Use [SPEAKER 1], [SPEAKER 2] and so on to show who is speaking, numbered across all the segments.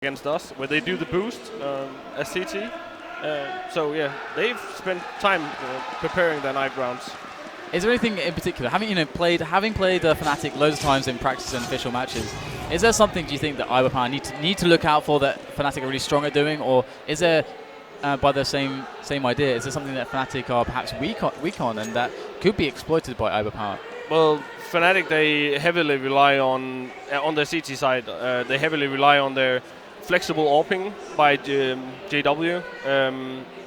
[SPEAKER 1] against us, where they do the boost as CT. So yeah, they've spent time preparing their night rounds.
[SPEAKER 2] Is there anything in particular, having played Fnatic loads of times in practice and official matches, is there something, do you think, that iBUYPOWER need to look out for that Fnatic are really strong at doing, or is there, by the same idea, is there something that Fnatic are perhaps weak on and that could be exploited by iBUYPOWER?
[SPEAKER 1] Well, Fnatic, they heavily rely on their CT side. They heavily rely on their flexible AWPing by JW,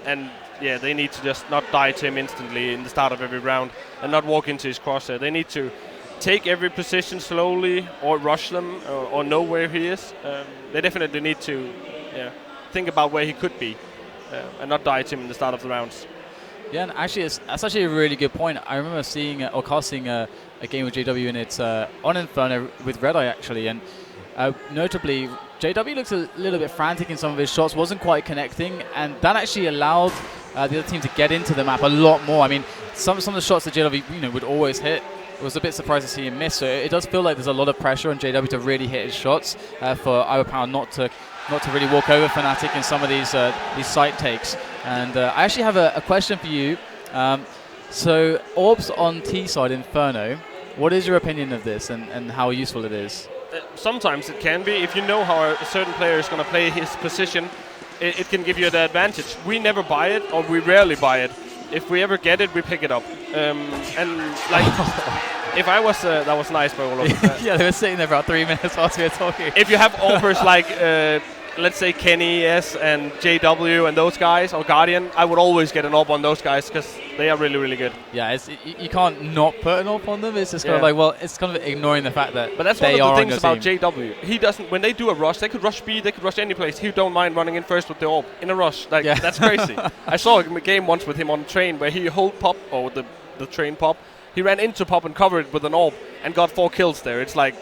[SPEAKER 1] and yeah, they need to just not die to him instantly in the start of every round and not walk into his crosshair. They need to take every position slowly or rush them or know where he is. They definitely need to think about where he could be and not die to him in the start of the rounds.
[SPEAKER 2] Yeah, and actually, that's actually a really good point. I remember seeing or casting a game with JW, and it's on Inferno with Red Eye actually, and notably, JW looks a little bit frantic in some of his shots, wasn't quite connecting, and that actually allowed the other team to get into the map a lot more. I mean, some of the shots that JW would always hit, I was a bit surprised to see him miss. So it does feel like there's a lot of pressure on JW to really hit his shots for iBUYPOWER not to really walk over Fnatic in some of these site takes. And I actually have a question for you. So orbs on T side Inferno, what is your opinion of this and how useful it is?
[SPEAKER 1] Sometimes it can be. If you know how a certain player is going to play his position, it can give you the advantage. We never buy it, or we rarely buy it. If we ever get it, we pick it up. And like, if I was, that was nice by all of them.
[SPEAKER 2] Yeah, they were sitting there for about 3 minutes whilst we were talking.
[SPEAKER 1] If you have offers like, let's say Kenny S and JW and those guys, or Guardian, I would always get an AWP on those guys because they are really, really good.
[SPEAKER 2] Yeah, you can't not put an AWP on them. It's just kind of like, well, it's kind of ignoring the fact that
[SPEAKER 1] but that's
[SPEAKER 2] they
[SPEAKER 1] one of the things
[SPEAKER 2] are
[SPEAKER 1] about JW. He doesn't, when they do a rush, they could rush B, they could rush any place. He don't mind running in first with the AWP in a rush. Like, that's crazy. I saw a game once with him on train where he hold pop, or the train pop. He ran into pop and covered it with an AWP and got 4 kills there. It's like,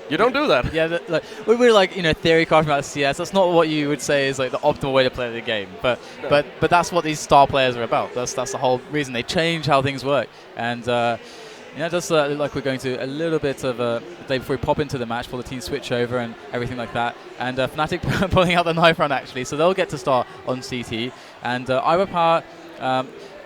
[SPEAKER 1] you don't do that.
[SPEAKER 2] Yeah, like, we're like, theory crafting about CS. That's not what you would say is like the optimal way to play the game. But
[SPEAKER 1] no.
[SPEAKER 2] but that's what these star players are about. That's the whole reason they change how things work. And it does look like we're going to a little bit of a day before we pop into the match for the team switch over and everything like that. And Fnatic pulling out the knife run actually, so they'll get to start on CT. And iBUYPOWER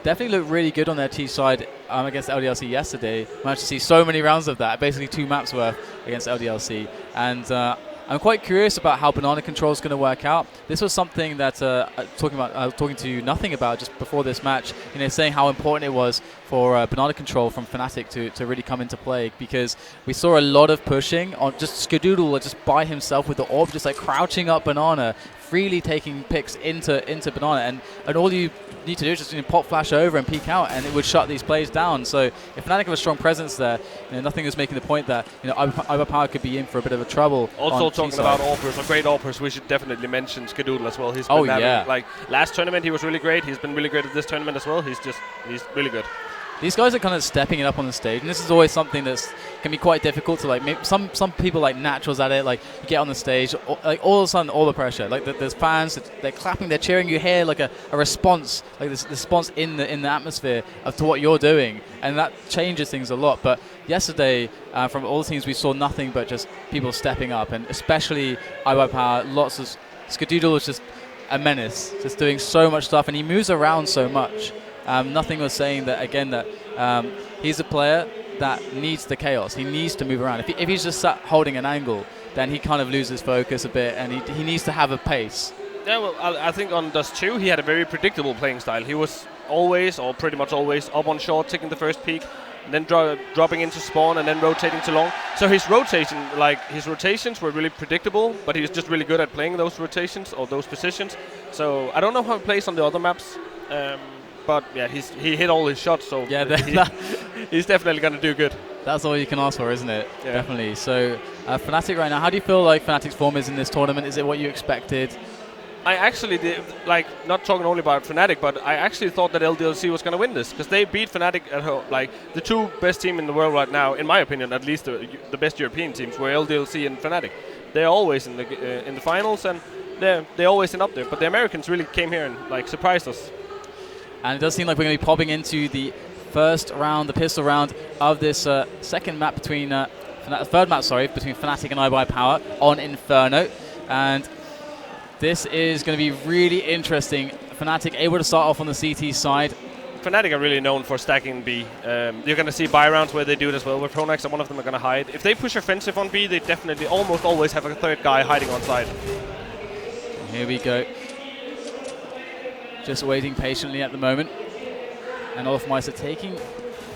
[SPEAKER 2] definitely looked really good on their T side against LDLC yesterday. Managed to see so many rounds of that, basically 2 maps worth against LDLC. And I'm quite curious about how banana control is going to work out. This was something that I was talking to Nothing about just before this match, saying how important it was for banana control from Fnatic to really come into play, because we saw a lot of pushing on just Skadoodle just by himself with the AWP, just like crouching up banana, freely taking picks into banana, and all you need to do is just pop flash over and peek out, and it would shut these plays down. So if Fnatic have a strong presence there, Nothing is making the point that iBUYPOWER could be in for a bit of a trouble.
[SPEAKER 1] Also talking about AWPers, or great AWPers, we should definitely mention Skadoodle as well. He's been like last tournament he was really great. He's been really great at this tournament as well. He's really good.
[SPEAKER 2] These guys are kind of stepping it up on the stage, and this is always something that can be quite difficult to like. Maybe some people like naturals at it, like you get on the stage, like all of a sudden all the pressure, like there's fans, they're clapping, they're cheering, you hear like a response, like this response in the atmosphere to what you're doing, and that changes things a lot. But yesterday, from all the teams, we saw nothing but just people stepping up, and especially iBUYPOWER, lots of Skadoodle was just a menace, just doing so much stuff, and he moves around so much. Nothing was saying that again that he's a player that needs the chaos. He needs to move around. If he's just sat holding an angle, then he kind of loses focus a bit, and he needs to have a pace.
[SPEAKER 1] Yeah, well, I think on Dust 2 he had a very predictable playing style. He was always, or pretty much always, up on short, taking the first peak, and then dropping into spawn, and then rotating to long. So his rotations were really predictable, but he was just really good at playing those rotations or those positions. So I don't know how he plays on the other maps. But yeah, he hit all his shots, so yeah, he's definitely going to do good.
[SPEAKER 2] That's all you can ask for, isn't it?
[SPEAKER 1] Yeah.
[SPEAKER 2] Definitely. So Fnatic right now, how do you feel like Fnatic's form is in this tournament? Is it what you expected?
[SPEAKER 1] I actually did, not talking only about Fnatic, but I actually thought that LDLC was going to win this, because they beat Fnatic at home. Like, the 2 best team in the world right now, in my opinion, at least the best European teams, were LDLC and Fnatic. They're always in the finals, and they always end up there. But the Americans really came here and surprised us.
[SPEAKER 2] And it does seem like we're going to be popping into the first round, the pistol round of this second map between third map, between Fnatic and iBUYPOWER on Inferno. And This is going to be really interesting. Fnatic able to start off on the CT side.
[SPEAKER 1] Fnatic are really known for stacking B. You're going to see buy rounds where they do it as well, where Pronax and one of them are going to hide. If they push offensive on B, they definitely almost always have a third guy hiding on side.
[SPEAKER 2] Here we go. Just waiting patiently at the moment. And olofmeister taking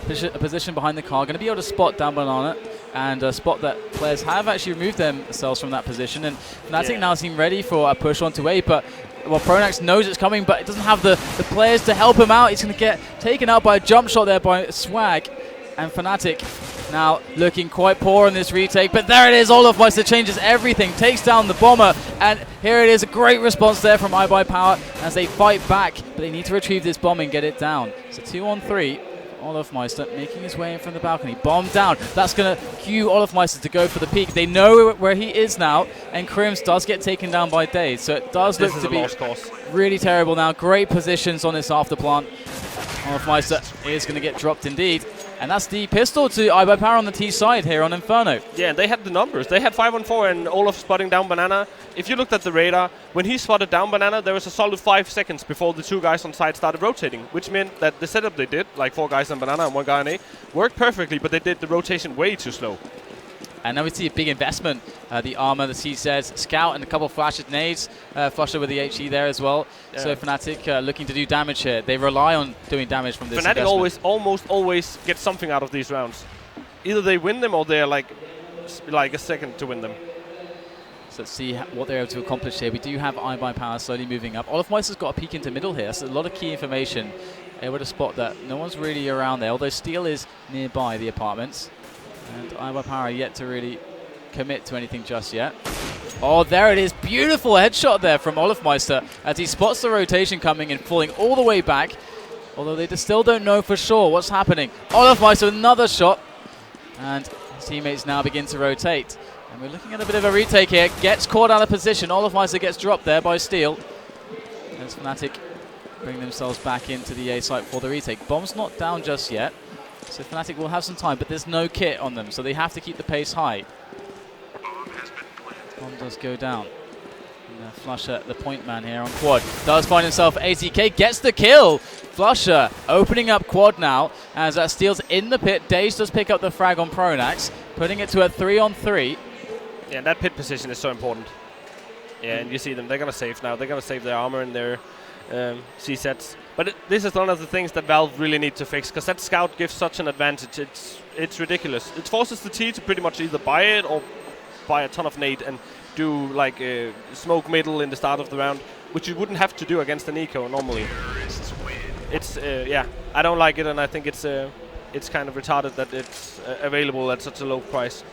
[SPEAKER 2] a position behind the car. Going to be able to spot down banana and spot that players have actually removed themselves from that position. And Fnatic now seem ready for a push onto A, but well, Pronax knows it's coming, but it doesn't have the players to help him out. He's going to get taken out by a jump shot there by Swag. And Fnatic now looking quite poor in this retake, but there it is. olofmeister changes everything, takes down the bomber, and here it is. A great response there from iBUYPOWER as they fight back, but they need to retrieve this bomb and get it down. So 2-on-3. olofmeister making his way in from the balcony. Bomb down. That's going to cue olofmeister to go for the peak. They know where he is now, and Krims does get taken down by Daze. So it does look to be really terrible now. Great positions on this afterplant. olofmeister is going to get dropped indeed. And that's the pistol to iBUYPOWER on the T side here on Inferno.
[SPEAKER 1] Yeah, they had the numbers. They had 5-on-4 and Olaf spotting down banana. If you looked at the radar, when he spotted down banana, there was a solid 5 seconds before the 2 guys on side started rotating, which meant that the setup they did, like 4 guys on banana and 1 guy on A, worked perfectly, but they did the rotation way too slow.
[SPEAKER 2] And now we see a big investment. The armor, the C-Sets, Scout, and a couple of flashed nades. Flusher with the HE there as well. Yeah. So Fnatic looking to do damage here. They rely on doing damage from this
[SPEAKER 1] Fnatic almost always get something out of these rounds. Either they win them or they're like a second to win them.
[SPEAKER 2] So let's see what they're able to accomplish here. We do have iBUYPOWER slowly moving up. olofmeister's got a peek into middle here. So a lot of key information. Able to spot that no one's really around there, although Steel is nearby the apartments. And iBUYPOWER yet to really commit to anything just yet. Oh, there it is. Beautiful headshot there from olofmeister as he spots the rotation coming and falling all the way back. Although they still don't know for sure what's happening. olofmeister with another shot. And his teammates now begin to rotate. And we're looking at a bit of a retake here. Gets caught out of position. olofmeister gets dropped there by Steel. As Fnatic bring themselves back into the A site for the retake. Bomb's not down just yet. So Fnatic will have some time, but there's no kit on them, so they have to keep the pace high. Bomb does go down. And Flusher, the point man here on quad, does find himself ATK, gets the kill. Flusher opening up quad now, as that Steel's in the pit. Daze does pick up the frag on Pronax, putting it to a 3-on-3.
[SPEAKER 1] Yeah, and that pit position is so important. Yeah, and you see them, they're going to save now. They're going to save their armor and their C-Sets. But this is one of the things that Valve really need to fix, because that Scout gives such an advantage. It's ridiculous. It forces the T to pretty much either buy it or buy a ton of nade and do like smoke middle in the start of the round, which you wouldn't have to do against an eco normally. It's yeah, I don't like it, and I think it's kind of retarded that it's available at such a low price.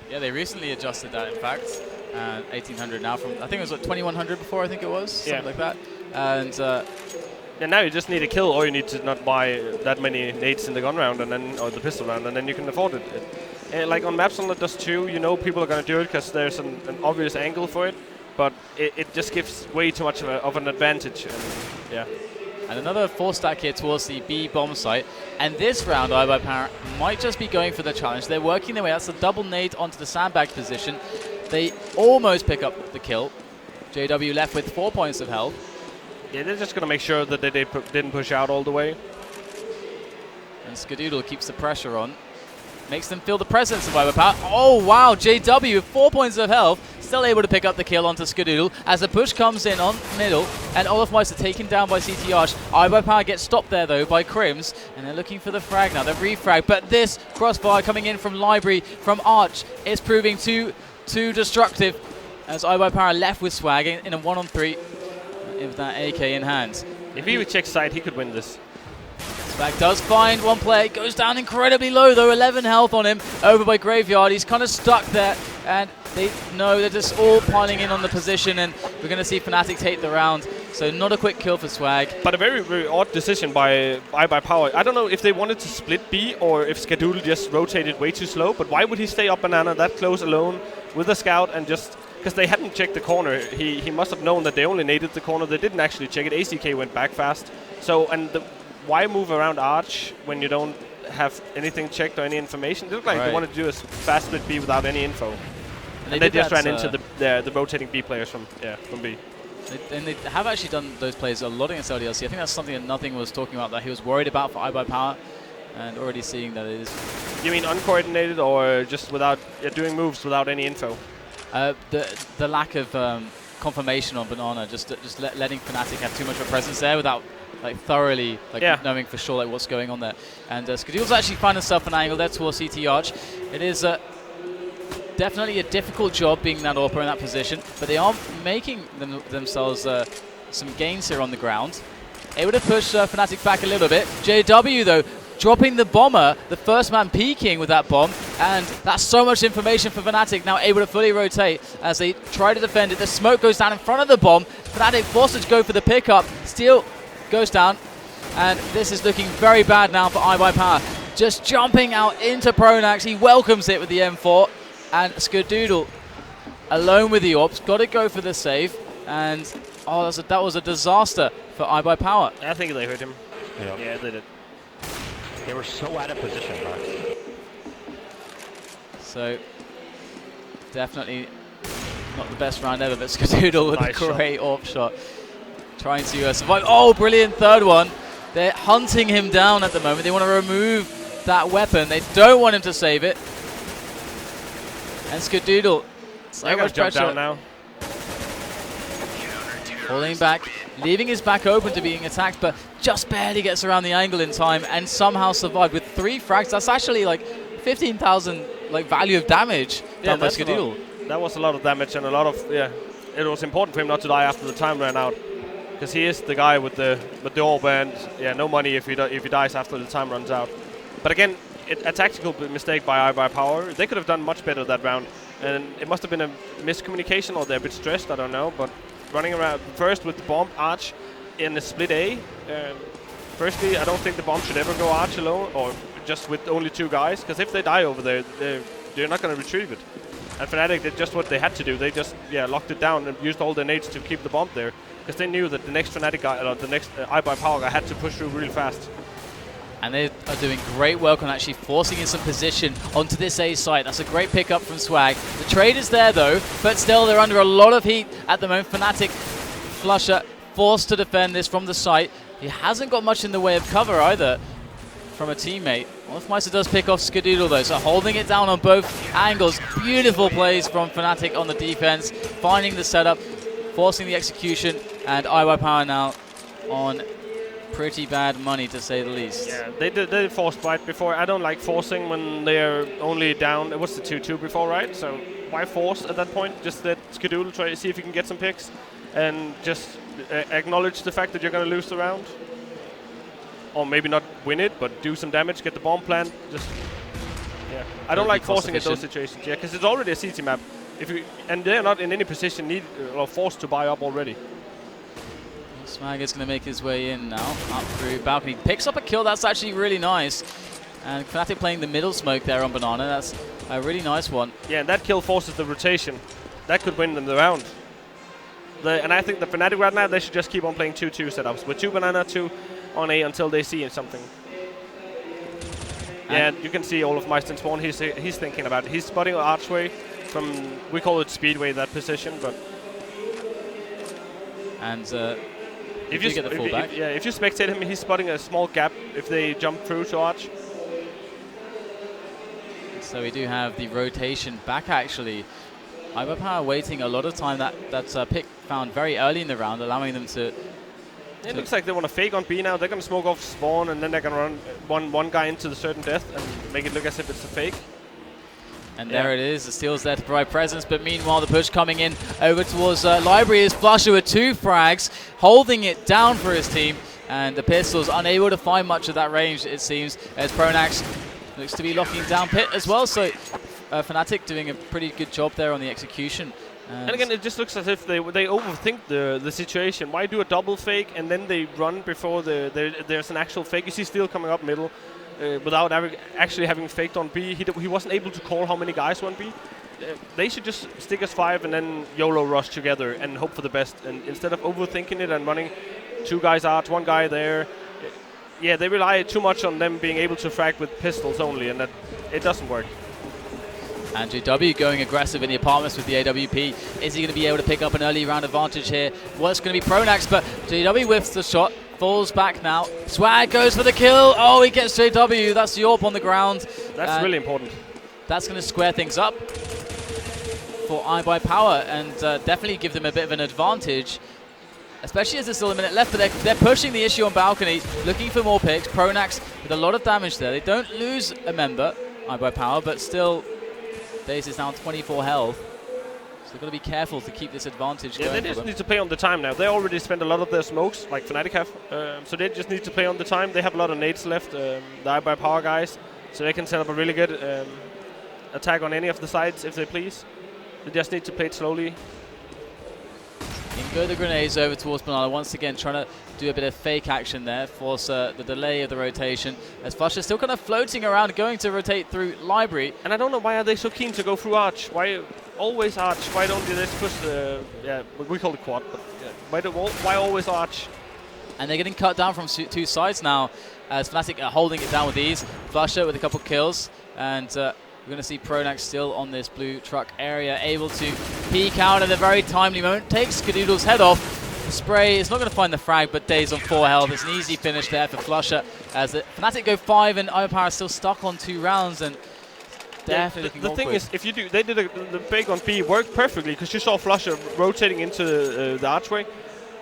[SPEAKER 2] Yeah, they recently adjusted that, in fact. 1800 now from, I think it was what, 2100 before, I think it was, something like that. And
[SPEAKER 1] yeah, now you just need a kill, or you need to not buy that many nades in the gun round and then, or the pistol round, and then you can afford it. Like on maps on the Dust 2, you know people are going to do it because there's an obvious angle for it, but it just gives way too much of an advantage. And, yeah.
[SPEAKER 2] And another 4-stack here towards the B bomb site. And this round, iBUYPOWER might just be going for the challenge. They're working their way. That's a double nade onto the sandbag position. They almost pick up the kill. JW left with 4 points of health.
[SPEAKER 1] Yeah, they're just going to make sure that they didn't push out all the way.
[SPEAKER 2] And Skadoodle keeps the pressure on. Makes them feel the presence of iBUYPOWER. Oh, wow. JW with 4 points of health. Still able to pick up the kill onto Skadoodle as the push comes in on middle. And olofmeister taken down by CT Arch. iBUYPOWER gets stopped there, though, by Krims. And they're looking for the frag now. They're refrag. But this crossfire coming in from Library, from Arch, is proving too destructive. As iBUYPOWER left with Swag in a 1-on-3 with that AK in hand.
[SPEAKER 1] If he would check side, he could win this.
[SPEAKER 2] Swag does find one player, goes down incredibly low though, 11 health on him, over by Graveyard. He's kind of stuck there, and they know they're just all piling in on the position, and we're going to see Fnatic take the round. So not a quick kill for Swag.
[SPEAKER 1] But a very, very odd decision by iBUYPOWER. I don't know if they wanted to split B or if Skadoodle just rotated way too slow, but why would he stay up banana that close alone with a scout and just... Because they hadn't checked the corner. He must have known that they only naded the corner. They didn't actually check it. ACK went back fast. So, and why move around Arch when you don't have anything checked or any information? It looked like they wanted to do a fast split B without any info. And they just ran into the the rotating B players from B.
[SPEAKER 2] And they have actually done those plays a lot against LDLC. I think that's something that Nothing was talking about, that he was worried about for iBUYPOWER, and already seeing that it is.
[SPEAKER 1] You mean uncoordinated or just without doing moves without any info?
[SPEAKER 2] The lack of confirmation on Banana, just letting Fnatic have too much of a presence there without like thoroughly knowing for sure like what's going on there. And Skadoodle's actually found himself an angle there towards CT Arch. It is definitely a difficult job being that AWPer in that position, but they are making themselves some gains here on the ground. Able to push Fnatic back a little bit. JW though, dropping the bomber, the first man peeking with that bomb, and that's so much information for Fnatic, now able to fully rotate as they try to defend it. The smoke goes down in front of the bomb. Fnatic forced to go for the pickup. Steel goes down, and this is looking very bad now for iBUYPOWER. Just jumping out into Pronax, he welcomes it with the M4, and Skadoodle alone with the AWPs, got to go for the save, and that was a disaster for iBUYPOWER.
[SPEAKER 1] I think they hurt him. Yeah, they did.
[SPEAKER 3] They were so out of position, Max.
[SPEAKER 2] So, definitely not the best round ever, but Skadoodle with
[SPEAKER 1] nice
[SPEAKER 2] a great AWP shot. Trying to survive. Oh, brilliant third one. They're hunting him down at the moment. They want to remove that weapon. They don't want him to save it. And Skadoodle, so much pressure.
[SPEAKER 1] Down now.
[SPEAKER 2] Pulling back, leaving his back open to being attacked, but just barely gets around the angle in time and somehow survived with 3 frags. That's actually like 15,000 like value of damage done by Skadoodle.
[SPEAKER 1] That was a lot of damage and a lot of it was important for him not to die after the time ran out, because he is the guy with the AWP, and no money if he dies after the time runs out. But again, a tactical mistake by iBUYPOWER. They could have done much better that round, and it must have been a miscommunication, or they're a bit stressed. I don't know, but running around first with the bomb Arch in the split A. Firstly, I don't think the bomb should ever go Arch alone, or just with only 2 guys, because if they die over there, they're not going to retrieve it. And Fnatic did just what they had to do. They just locked it down and used all their nades to keep the bomb there, because they knew that the next Fnatic guy, or the next iBUYPOWER guy, had to push through really fast.
[SPEAKER 2] And they are doing great work on actually forcing in some position onto this A site. That's a great pickup from Swag. The trade is there though, but still they're under a lot of heat at the moment. Fnatic Flusher forced to defend this from the site. He hasn't got much in the way of cover either from a teammate. Wolfmeister does pick off Skadoodle though, so holding it down on both angles. Beautiful plays from Fnatic on the defense, finding the setup, forcing the execution, and iBUYPOWER now on pretty bad money, to say the least.
[SPEAKER 1] Yeah, they forced fight before. I don't like forcing when they're only down. It was the 2-2 before, right? So why force at that point? Just let Skadoodle try to see if he can get some picks, and just acknowledge the fact that you're going to lose the round. Or maybe not win it, but do some damage, get the bomb plant. Just I don't like forcing in those situations. Yeah, because it's already a CT map. And they're not in any position or forced to buy up already.
[SPEAKER 2] Swag is going to make his way in now, up through balcony. Picks up a kill, that's actually really nice. And Fnatic playing the middle smoke there on Banana, that's a really nice one.
[SPEAKER 1] Yeah, and that kill forces the rotation. That could win them the round. And I think the Fnatic right now, they should just keep on playing 2-2 setups. With 2 Banana, 2 on A until they see something. And you can see all of Meister spawn, he's thinking about it. He's spotting Archway from, we call it Speedway, that position, but...
[SPEAKER 2] And
[SPEAKER 1] if you
[SPEAKER 2] get the full back.
[SPEAKER 1] If you spectate him, he's spotting a small gap if they jump through to Arch.
[SPEAKER 2] So we do have the rotation back actually. iBUYPOWER waiting a lot of time. That's pick found very early in the round, allowing them to...
[SPEAKER 1] It looks like they want to fake on B now. They're going to smoke off spawn, and then they're going to run one guy into the certain death and make it look as if it's a fake.
[SPEAKER 2] And there it is, the Steel's there to provide presence, but meanwhile the push coming in over towards Library is Flusher with 2 frags, holding it down for his team, and the Pistols unable to find much of that range, it seems, as Pronax looks to be locking down Pit as well, so Fnatic doing a pretty good job there on the execution.
[SPEAKER 1] And again, it just looks as if they overthink the situation. Why do a double fake and then they run before there's an actual fake? You see Steel coming up middle. Without actually having faked on B. He wasn't able to call how many guys were on B. They should just stick as 5 and then YOLO rush together and hope for the best. And instead of overthinking it and running 2 guys out, 1 guy there, yeah, they rely too much on them being able to frag with pistols only, and that it doesn't work.
[SPEAKER 2] And JW going aggressive in the apartments with the AWP. Is he going to be able to pick up an early round advantage here? Well, it's going to be Pronax, but JW whiffs the shot. Falls back now. Swag goes for the kill. Oh, he gets JW. That's the AWP on the ground.
[SPEAKER 1] That's really important.
[SPEAKER 2] That's going to square things up for iBUYPOWER and definitely give them a bit of an advantage, especially as there's still a minute left. But they're pushing the issue on balcony, looking for more picks. Pronax with a lot of damage there. They don't lose a member, iBUYPOWER, but still, Daze is down 24 health. So they've got to be careful to keep this advantage going.
[SPEAKER 1] Yeah, they just need to play on the time now. They already spent a lot of their smokes, like Fnatic have. So they just need to play on the time. They have a lot of nades left, the iBUYPOWER guys. So they can set up a really good attack on any of the sides if they please. They just need to play it slowly.
[SPEAKER 2] In go the grenades over towards Banana, once again trying to do a bit of fake action there, force the delay of the rotation. As Flusher still kind of floating around, going to rotate through Library.
[SPEAKER 1] And I don't know why are they so keen to go through Arch? Why always Arch? Why don't they just push the, we call it quad, but yeah, why always Arch?
[SPEAKER 2] And they're getting cut down from two sides now, as Fnatic are holding it down with ease. Flusher with a couple kills, and we're going to see Pronax still on this blue truck area, able to peek out at a very timely moment. Takes Skadoodle's head off. The spray is not going to find the frag, but Daze on 4 health. It's an easy finish there for Flusher, as Fnatic go 5 and iBUYPOWER still stuck on 2 rounds. And definitely looking
[SPEAKER 1] the thing is, if you do, they did the fake on B worked perfectly because you saw Flusher rotating into the archway.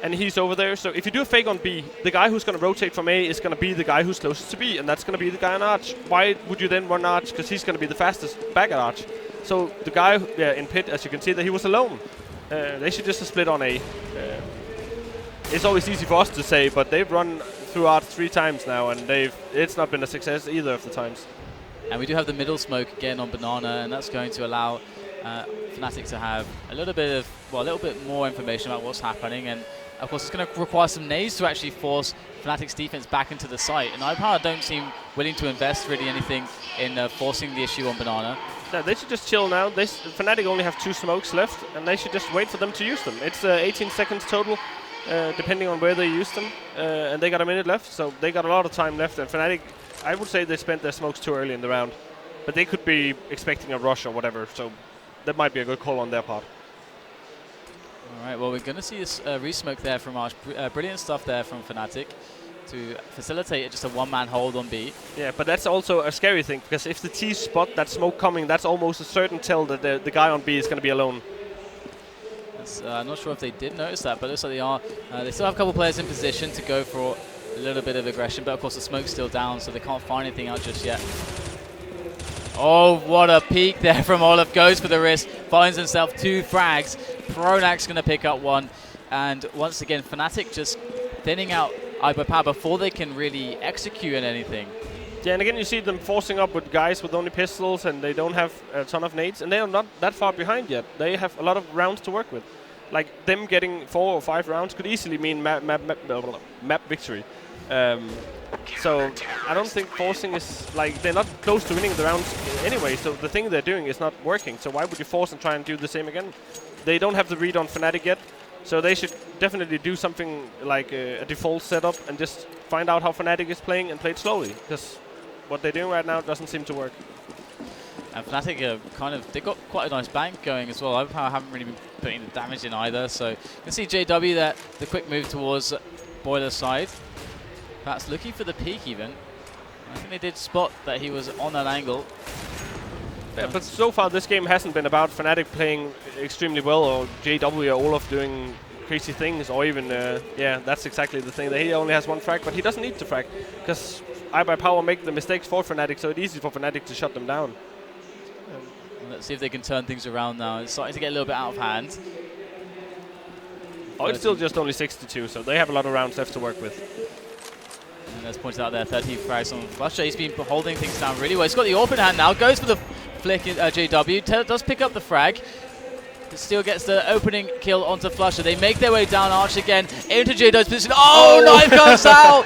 [SPEAKER 1] And he's over there, so if you do a fake on B, the guy who's going to rotate from A is going to be the guy who's closest to B, and that's going to be the guy on Arch. Why would you then run Arch? Because he's going to be the fastest back at Arch. So the guy in pit, as you can see, that he was alone. They should just split on A. It's always easy for us to say, but they've run through Arch 3 times now, and it's not been a success either of the times.
[SPEAKER 2] And we do have the middle smoke again on Banana, and that's going to allow Fnatic to have a little bit more information about what's happening. And of course, it's going to require some nades to actually force Fnatic's defense back into the site. And iBUYPOWER don't seem willing to invest really anything in forcing the issue on Banana.
[SPEAKER 1] No, they should just chill now. Fnatic only have 2 smokes left, and they should just wait for them to use them. It's 18 seconds total, depending on where they use them. And they got a minute left, so they got a lot of time left. And Fnatic, I would say they spent their smokes too early in the round. But they could be expecting a rush or whatever, so that might be a good call on their part.
[SPEAKER 2] All right, well, we're going to see this re-smoke there from Arch. Brilliant stuff there from Fnatic to facilitate just a one-man hold on B.
[SPEAKER 1] Yeah, but that's also a scary thing, because if the T spot that smoke coming, that's almost a certain tell that the guy on B is going to be alone.
[SPEAKER 2] I'm not sure if they did notice that, but it looks like they are. They still have a couple players in position to go for a little bit of aggression, but of course the smoke's still down, so they can't find anything out just yet. Oh, what a peek there from Olaf. Goes for the wrist, finds himself 2 frags. Pronax going to pick up 1. And once again, Fnatic just thinning out iBUYPOWER before they can really execute on anything.
[SPEAKER 1] Yeah, and again, you see them forcing up with guys with only pistols, and they don't have a ton of nades, and they are not that far behind yet. They have a lot of rounds to work with. Like, them getting 4 or 5 rounds could easily mean map victory. So I don't think forcing is, like, they're not close to winning the rounds anyway, so the thing they're doing is not working. So why would you force and try and do the same again? They don't have the read on Fnatic yet, so they should definitely do something like a default setup and just find out how Fnatic is playing and play it slowly, because what they're doing right now doesn't seem to work.
[SPEAKER 2] And Fnatic they've got quite a nice bank going as well. iBUYPOWER haven't really been putting the damage in either, so you can see JW there, the quick move towards Boiler side. Perhaps looking for the peak even. I think they did spot that he was on that angle.
[SPEAKER 1] Yeah, but so far this game hasn't been about Fnatic playing extremely well, or JW or Olaf doing crazy things, or even, yeah, that's exactly the thing. That he only has 1 frag, but he doesn't need to frag, because iBUYPOWER make the mistakes for Fnatic, so it's easy for Fnatic to shut them down.
[SPEAKER 2] Let's see if they can turn things around now. It's starting to get a little bit out of hand.
[SPEAKER 1] Oh, it's still just only 62, so they have a lot of rounds left to work with.
[SPEAKER 2] And as pointed out there, 13 frags on Flusher. He's been holding things down really well. He's got the AWP in hand now. Goes for the flick in JW. Does pick up the frag. Still gets the opening kill onto Flusher. They make their way down Arch again into JW's position. Oh, knife comes out!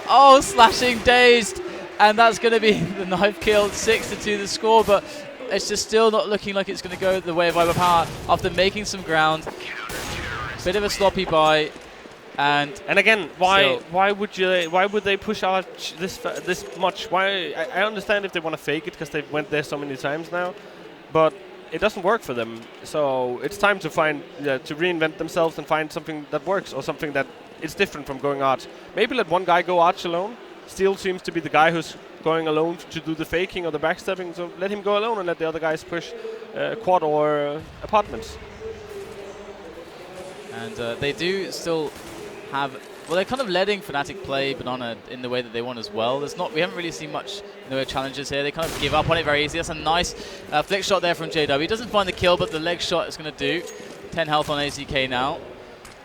[SPEAKER 2] Oh, slashing dazed. And that's going to be the knife kill. 6-2 the score, but it's just still not looking like it's going to go the way of iBUYPOWER after making some ground. Bit of a sloppy buy. And
[SPEAKER 1] again, why would they push Arch this much? Why? I understand if they want to fake it because they've went there so many times now, but it doesn't work for them. So it's time to find, to reinvent themselves and find something that works, or something that is different from going Arch. Maybe let one guy go Arch alone. Steel seems to be the guy who's going alone to do the faking or the backstepping, so let him go alone and let the other guys push quad or apartments.
[SPEAKER 2] And they do still have, well, they're kind of letting Fnatic play Banana in the way that they want as well. We haven't really seen much challenges here. They kind of give up on it very easily. That's a nice flick shot there from JW. Doesn't find the kill, but the leg shot is going to do. 10 health on AZK now,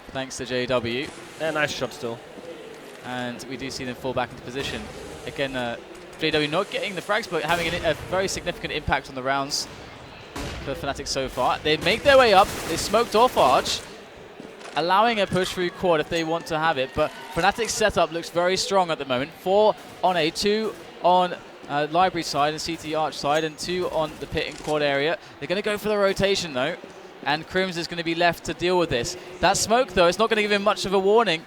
[SPEAKER 2] thanks to JW.
[SPEAKER 1] Yeah, nice shot still.
[SPEAKER 2] And we do see them fall back into position. Again, JW not getting the frags, but having a very significant impact on the rounds for Fnatic so far. They make their way up. They smoked off Arch, allowing a push through quad if they want to have it. But Fnatic's setup looks very strong at the moment. 4 on A, 2 on Library side and CT Arch side, and 2 on the pit and quad area. They're going to go for the rotation though, and Crims is going to be left to deal with this. That smoke though, it's not going to give him much of a warning.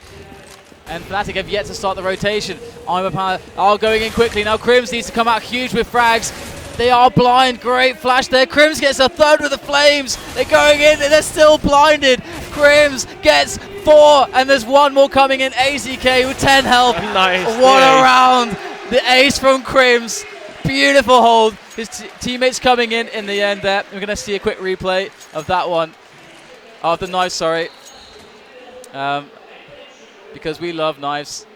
[SPEAKER 2] And Fnatic have yet to start the rotation. iBUYPOWER are going in quickly. Now Crims needs to come out huge with frags. They are blind. Great flash there. Crims gets a third with the flames. They're going in and they're still blinded. Crims gets 4 and there's 1 more coming in. AZK with 10 health.
[SPEAKER 1] Nice.
[SPEAKER 2] What a round. The ace from Crims. Beautiful hold. His teammates coming in the end there. We're going to see a quick replay of that one. Of the knife, sorry. Because we love knives.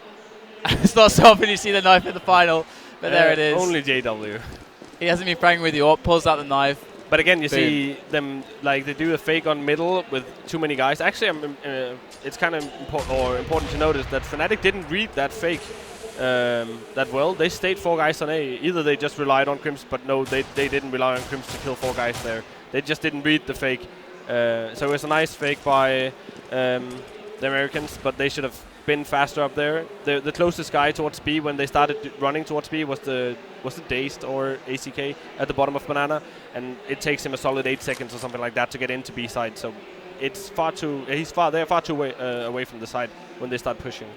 [SPEAKER 2] It's not so often you see the knife in the final, but there it is.
[SPEAKER 1] Only JW.
[SPEAKER 2] He hasn't been fragging with you, pulls out the knife.
[SPEAKER 1] But again, you see them, like, they do a fake on middle with too many guys. Actually, it's kind of important to notice that Fnatic didn't read that fake that well. They stayed 4 guys on A. Either they just relied on Crims, but no, they didn't rely on Crims to kill 4 guys there. They just didn't read the fake. So it was a nice fake by the Americans, but they should have been faster up there. The closest guy towards B when they started running towards B was the Dazed or ACK at the bottom of Banana, and it takes him a solid 8 seconds or something like that to get into B side. So it's far too away from the side when they start pushing.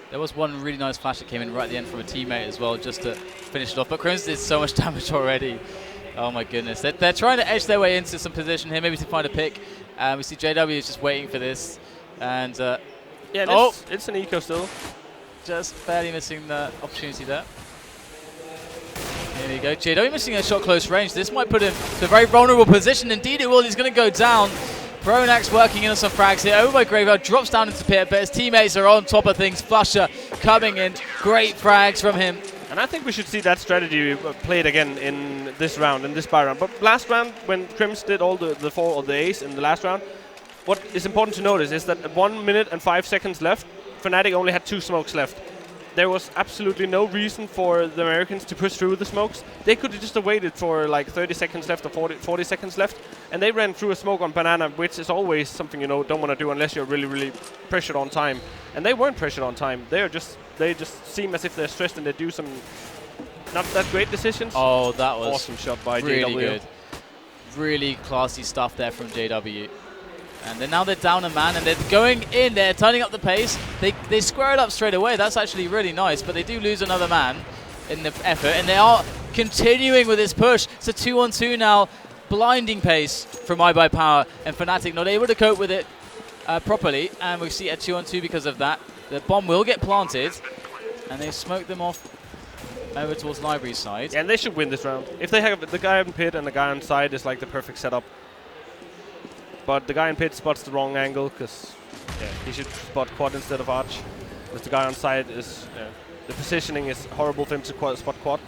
[SPEAKER 2] There was one really nice flash that came in right at the end from a teammate as well, just to finish it off. But Crims did so much damage already. Oh my goodness. They're trying to edge their way into some position here, maybe to find a pick. We see JW is just waiting for this. And
[SPEAKER 1] yeah, it's an eco still.
[SPEAKER 2] Just barely missing the opportunity there. Here we go. JW missing a shot close range. This might put him to a very vulnerable position. Indeed it will. He's going to go down. Pronax working in on some frags here. Over by Graveyard, drops down into pit, but his teammates are on top of things. Flusher coming in. Great frags from him.
[SPEAKER 1] And I think we should see that strategy played again in this round, in this buy round. But last round, when Crims did all the 4 or the ace in the last round, what is important to notice is that at 1 minute and 5 seconds left, Fnatic only had 2 smokes left. There was absolutely no reason for the Americans to push through the smokes. They could have just waited for like 30 seconds left or 40 seconds left, and they ran through a smoke on Banana, which is always something you don't want to do unless you're really pressured on time. And they weren't pressured on time. They just seem as if they're stressed and they do some not that great decisions.
[SPEAKER 2] Oh, that was
[SPEAKER 1] awesome shot by
[SPEAKER 2] really
[SPEAKER 1] JW.
[SPEAKER 2] Good. Really classy stuff there from JW. And then now they're down a man and they're going in there, turning up the pace. They square it up straight away. That's actually really nice, but they do lose another man in the effort, and they are continuing with this push. It's a 2-on-2 now. Blinding pace from iBUYPOWER, and Fnatic not able to cope with it properly, and we see a 2-on-2 because of that. The bomb will get planted, and they smoke them off over towards Library side.
[SPEAKER 1] Yeah, and they should win this round. If they have the guy on pit and the guy on side is like the perfect setup. But the guy in pit spots the wrong angle because he should spot quad instead of arch. Because the guy on side is, the positioning is horrible for him to spot quad.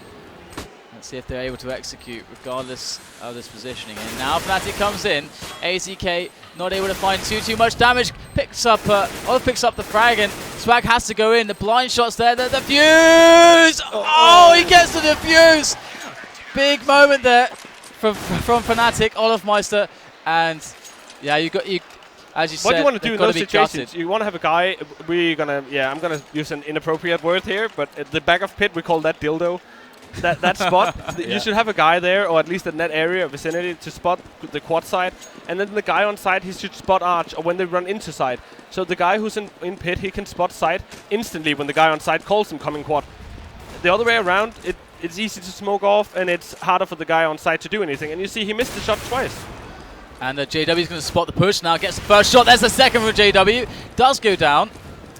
[SPEAKER 2] Let's see if they're able to execute regardless of this positioning. And now Fnatic comes in. AZK not able to find too much damage. Picks up the frag, and Swag has to go in. The blind shot's there. The fuse! Oh, he gets the defuse! Big moment there from Fnatic, Olofmeister, and yeah, as you said,
[SPEAKER 1] what do you want to do in those situations?
[SPEAKER 2] Gutted.
[SPEAKER 1] You want to have a guy. I'm gonna use an inappropriate word here, but at the back of pit we call that dildo. That spot, you should have a guy there, or at least in that area vicinity, to spot the quad side, and then the guy on side, he should spot arch, or when they run into side. So the guy who's in pit, he can spot side instantly when the guy on side calls him coming quad. The other way around, it's easy to smoke off, and it's harder for the guy on site to do anything. And you see he missed the shot twice.
[SPEAKER 2] And JW is going to spot the push now, gets the first shot. There's the second from JW. Does go down.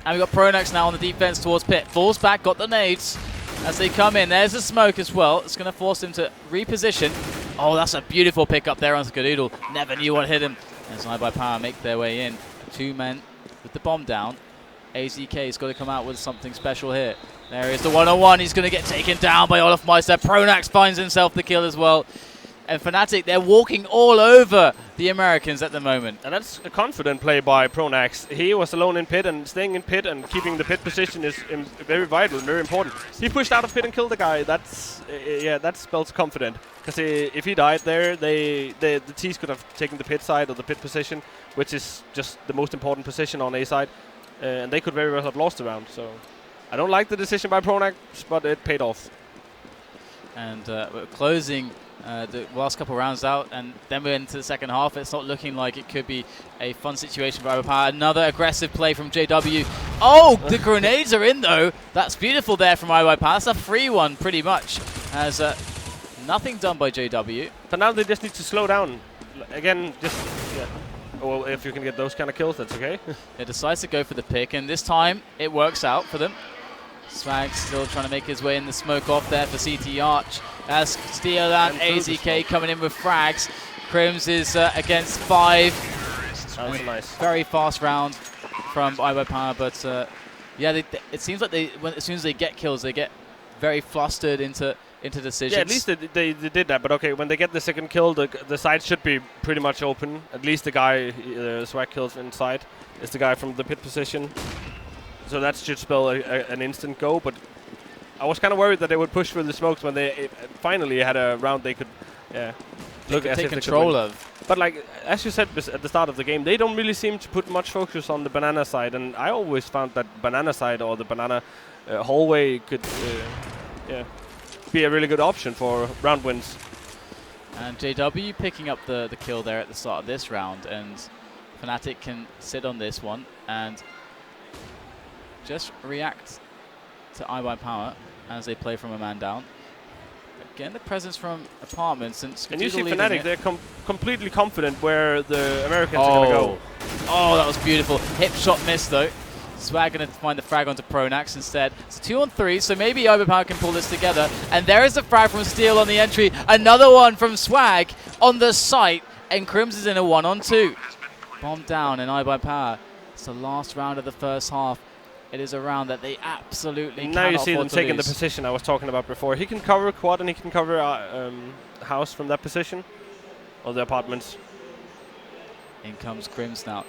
[SPEAKER 2] And we've got Pronax now on the defense towards Pit. Falls back, got the nades as they come in. There's the smoke as well. It's going to force him to reposition. Oh, that's a beautiful pick up there on Skadoodle. Never knew what hit him. As iBUYPOWER make their way in. 2 men with the bomb down. AZK's got to come out with something special here. There is the one-on-one. He's going to get taken down by Olaf Meister. Pronax finds himself the kill as well. And Fnatic, they're walking all over the Americans at the moment.
[SPEAKER 1] And that's a confident play by Pronax. He was alone in pit, and staying in pit and keeping the pit position is very vital and very important. He pushed out of pit and killed the guy. That's that spells confident. Because if he died there, the T's could have taken the pit side or the pit position, which is just the most important position on A side. And they could very well have lost the round. So I don't like the decision by Pronax, but it paid off.
[SPEAKER 2] And we're closing the last couple rounds out, and then we're into the second half. It's not looking like it could be a fun situation for iBUYPOWER. Another aggressive play from JW. Oh, the grenades are in though. That's beautiful there from iBUYPOWER. That's a free one pretty much. As nothing done by JW.
[SPEAKER 1] But now they just need to slow down. Again, just well, if you can get those kind of kills, that's okay.
[SPEAKER 2] They decides to go for the pick, and this time it works out for them. Swag still trying to make his way in the smoke off there for CT Arch. As Steel and AZK coming in with frags. Crims is against 5.
[SPEAKER 1] That was nice.
[SPEAKER 2] Very fast round from iBUYPOWER, but yeah, it seems like as soon as they get kills, they get very flustered into decisions.
[SPEAKER 1] Yeah, at least they did that. But okay, when they get the second kill, the side should be pretty much open. At least the guy Swag kills inside is the guy from the pit position. So that should spell an instant go, but I was kind of worried that they would push through the smokes when they finally had a round they could look as
[SPEAKER 2] take
[SPEAKER 1] if
[SPEAKER 2] control
[SPEAKER 1] they could
[SPEAKER 2] of.
[SPEAKER 1] But like, as you said at the start of the game, they don't really seem to put much focus on the banana side, and I always found that banana side or the banana hallway could be a really good option for round wins.
[SPEAKER 2] And JW picking up the kill there at the start of this round, and Fnatic can sit on this one and just react to iBUYPOWER as they play from a man down. Again, the presence from apartments, and
[SPEAKER 1] you see Fnatic, they're completely confident where the Americans are going to go.
[SPEAKER 2] Oh, that was beautiful. Hip shot missed though. Swag going to find the frag onto Pronax instead. It's 2-on-3, so maybe iBUYPOWER can pull this together. And there is a frag from Steel on the entry. Another one from Swag on the site, and Crims is in a 1-on-2. Bomb down, and iBUYPOWER. It's the last round of the first half. It is a round that they absolutely cannot afford to lose.
[SPEAKER 1] Now you see them taking the position I was talking about before. He can cover quad and he can cover house from that position, or the apartments.
[SPEAKER 2] In comes Crims now.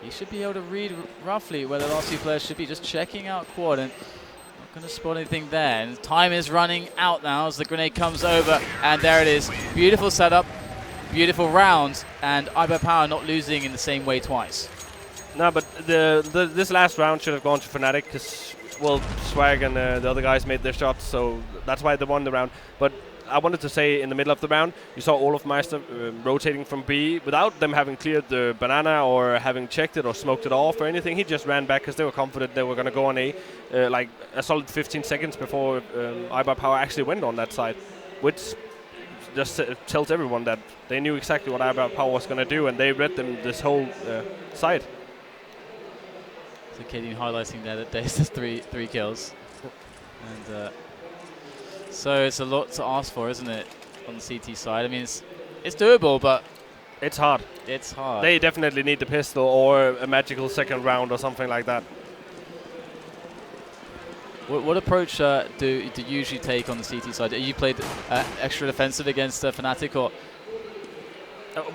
[SPEAKER 2] He should be able to read roughly where the last 2 players should be. Just checking out quad, and not going to spot anything there. And time is running out now as the grenade comes over, and there it is. Beautiful setup, beautiful round, and iBUYPOWER not losing in the same way twice.
[SPEAKER 1] No, but this last round should have gone to Fnatic because, well, Swag and the other guys made their shots, so that's why they won the round. But I wanted to say in the middle of the round, you saw Olaf Meister rotating from B without them having cleared the banana or having checked it or smoked it off or anything. He just ran back because they were confident they were going to go on A like a solid 15 seconds before iBUYPOWER actually went on that side, which just tells everyone that they knew exactly what iBUYPOWER was going to do, and they read them this whole side.
[SPEAKER 2] So Kadeen highlighting there that Dace has three kills. And so it's a lot to ask for, isn't it, on the CT side? I mean, it's doable, but
[SPEAKER 1] it's hard.
[SPEAKER 2] It's hard.
[SPEAKER 1] They definitely need the pistol or a magical second round or something like that.
[SPEAKER 2] What approach do you usually take on the CT side? Are you played extra defensive against Fnatic, or?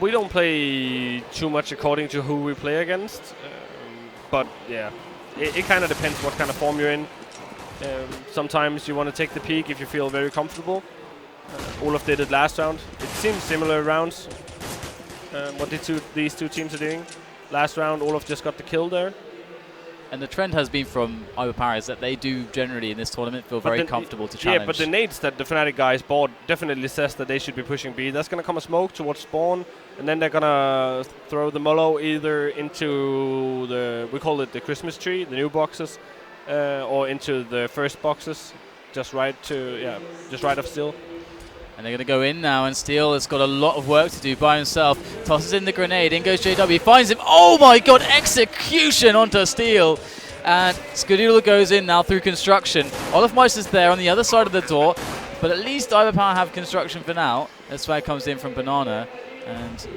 [SPEAKER 1] We don't play too much according to who we play against. But yeah, it kind of depends what kind of form you're in. Sometimes you want to take the peak if you feel very comfortable. Olaf did it last round. It seems similar rounds. What these two teams are doing. Last round, Olaf just got the kill there.
[SPEAKER 2] And the trend has been from iBUYPOWER is that they do generally in this tournament feel very comfortable to challenge.
[SPEAKER 1] Yeah, but the nades that the Fnatic guys bought definitely says that they should be pushing B. That's going to come a smoke towards spawn, and then they're going to throw the Mullow either into the, we call it the Christmas tree, the new boxes, or into the first boxes. just right of Steel.
[SPEAKER 2] And they're going to go in now, and Steel has got a lot of work to do by himself. Tosses in the grenade, in goes JW, finds him. Oh my god, execution onto Steel. And Skadoodle goes in now through construction. Olofmeister's there on the other side of the door, but at least iBUYPOWER have construction for now. That's why it comes in from Banana, and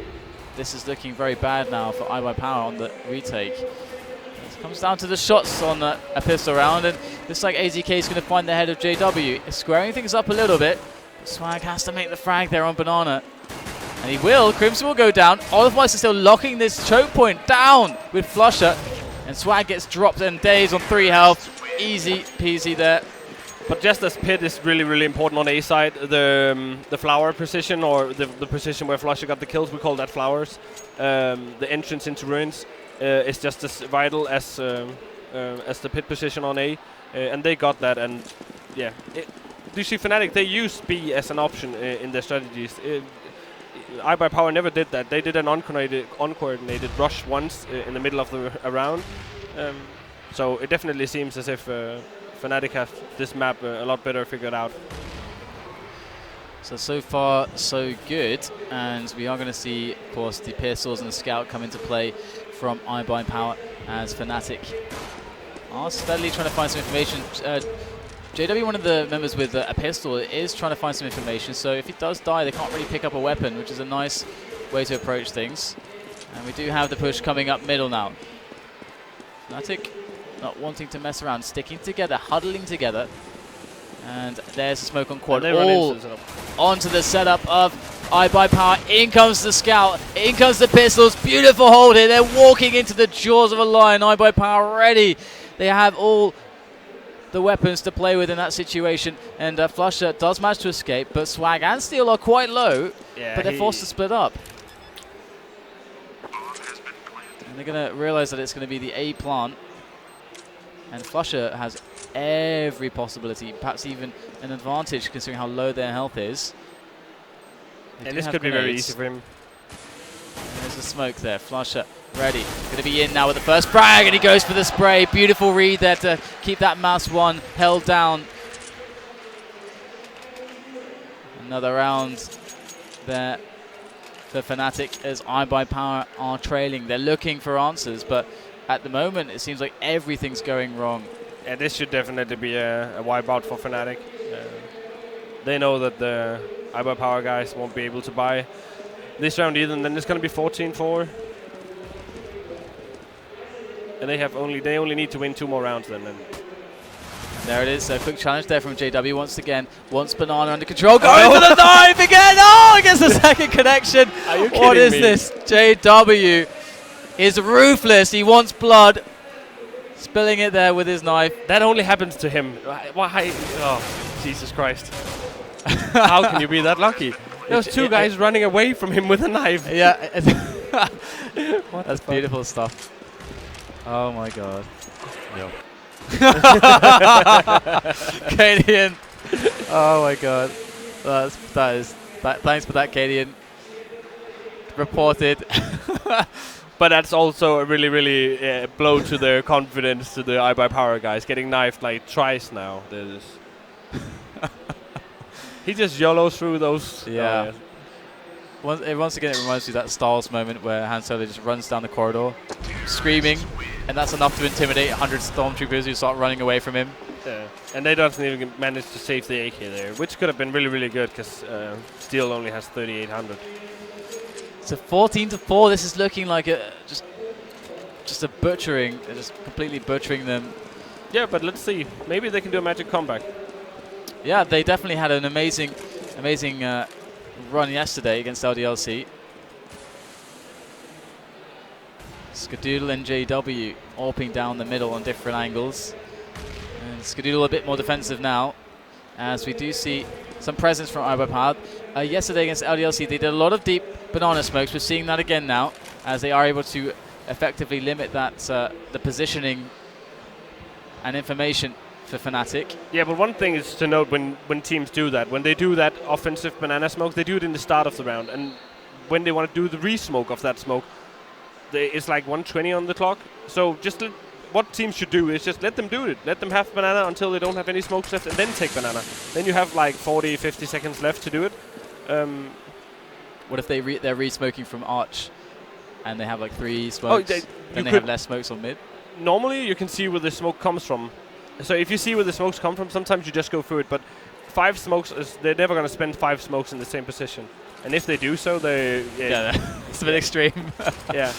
[SPEAKER 2] this is looking very bad now for iBUYPOWER on the retake. It comes down to the shots on a pistol round, and looks like AZK is going to find the head of JW. It's squaring things up a little bit. Swag has to make the frag there on Banana. And he will. Crimson will go down. Olofmeister still locking this choke point down with Flusher. And Swag gets dropped and Days on 3 health. Easy peasy there.
[SPEAKER 1] But just as pit is really, really important on A side, the flower position, or the position where Flusher got the kills, we call that flowers. The entrance into ruins is just as vital as the pit position on A. And they got that, and yeah. Do you see Fnatic? They use B as an option in their strategies. iBUYPOWER never did that. They did an uncoordinated rush once in the middle of the round. So it definitely seems as if Fnatic have this map a lot better figured out.
[SPEAKER 2] So far, so good. And we are going to see, of course, the pistols and the scout come into play from iBUYPOWER as Fnatic are steadily trying to find some information. JW, one of the members with a pistol, is trying to find some information, so if he does die, they can't really pick up a weapon, which is a nice way to approach things. And we do have the push coming up middle now. Fnatic not wanting to mess around, sticking together, huddling together. And there's the smoke on quad, all onto the setup of iBUYPOWER. In comes the scout, in comes the pistols, beautiful hold here. They're walking into the jaws of a lion. iBUYPOWER ready. They have all the weapons to play with in that situation, and Flusher does manage to escape, but Swag and Steel are quite low, but they're forced to split up. And they're going to realize that it's going to be the A plant, and Flusher has every possibility, perhaps even an advantage considering how low their health is.
[SPEAKER 1] And this could be very easy for him.
[SPEAKER 2] And there's the smoke there. Flusher ready. Going to be in now with the first frag, and he goes for the spray. Beautiful read there to keep that Mouse 1 held down. Another round there for Fnatic as iBUYPOWER are trailing. They're looking for answers, but at the moment it seems like everything's going wrong.
[SPEAKER 1] Yeah, this should definitely be a wipeout for Fnatic. They know that the iBUYPOWER guys won't be able to buy this round either, and then it's going to be 14-4. And they only need to win 2 more rounds then.
[SPEAKER 2] There it is, a quick challenge there from JW once again. Wants Banana under control, going for the dive again! Oh, gets the second connection.
[SPEAKER 1] Are you kidding
[SPEAKER 2] What is
[SPEAKER 1] me?
[SPEAKER 2] this? JW is ruthless, he wants blood. Spilling it there with his knife.
[SPEAKER 1] That only happens to him. Why? Oh, Jesus Christ. How can you be that lucky? There's 2 guys running away from him with a knife.
[SPEAKER 2] Yeah. That's beautiful stuff. Oh my god.
[SPEAKER 3] No.
[SPEAKER 2] Cadian. Oh my god. Thanks for that, Cadian. Reported.
[SPEAKER 1] But that's also a really, really blow to their confidence, to the iBUYPOWER guys. Getting knifed like twice now. He just YOLOs through those.
[SPEAKER 2] Yeah. Once again, it reminds me of that Styles moment where Han Solo just runs down the corridor, screaming, and that's enough to intimidate 100 stormtroopers who start running away from him.
[SPEAKER 1] Yeah. And they don't even manage to save the AK there, which could have been really, really good because Steel only has 3,800.
[SPEAKER 2] So 14-4. This is looking like a just a butchering, just completely butchering them.
[SPEAKER 1] Yeah, but let's see. Maybe they can do a magic comeback.
[SPEAKER 2] Yeah, they definitely had an amazing run yesterday against LDLC. Skadoodle and JW AWPing down the middle on different angles. And Skadoodle a bit more defensive now, as we do see some presence from iBUYPOWER. Yesterday against LDLC, they did a lot of deep banana smokes. We're seeing that again now, as they are able to effectively limit that the positioning and information for Fnatic.
[SPEAKER 1] Yeah, but one thing is to note when teams do that. When they do that offensive banana smoke, they do it in the start of the round. And when they want to do the re-smoke of that smoke, it's like 120 on the clock. So just what teams should do is just let them do it. Let them have banana until they don't have any smokes left, and then take banana. Then you have like 40, 50 seconds left to do it.
[SPEAKER 2] What if they're re-smoking from Arch, and they have like 3 smokes, then they have less smokes on mid?
[SPEAKER 1] Normally, you can see where the smoke comes from. So if you see where the smokes come from, sometimes you just go through it. But 5 smokes, they're never going to spend 5 smokes in the same position. And if they do so, they...
[SPEAKER 2] Yeah, it's a bit extreme.
[SPEAKER 1] Yeah.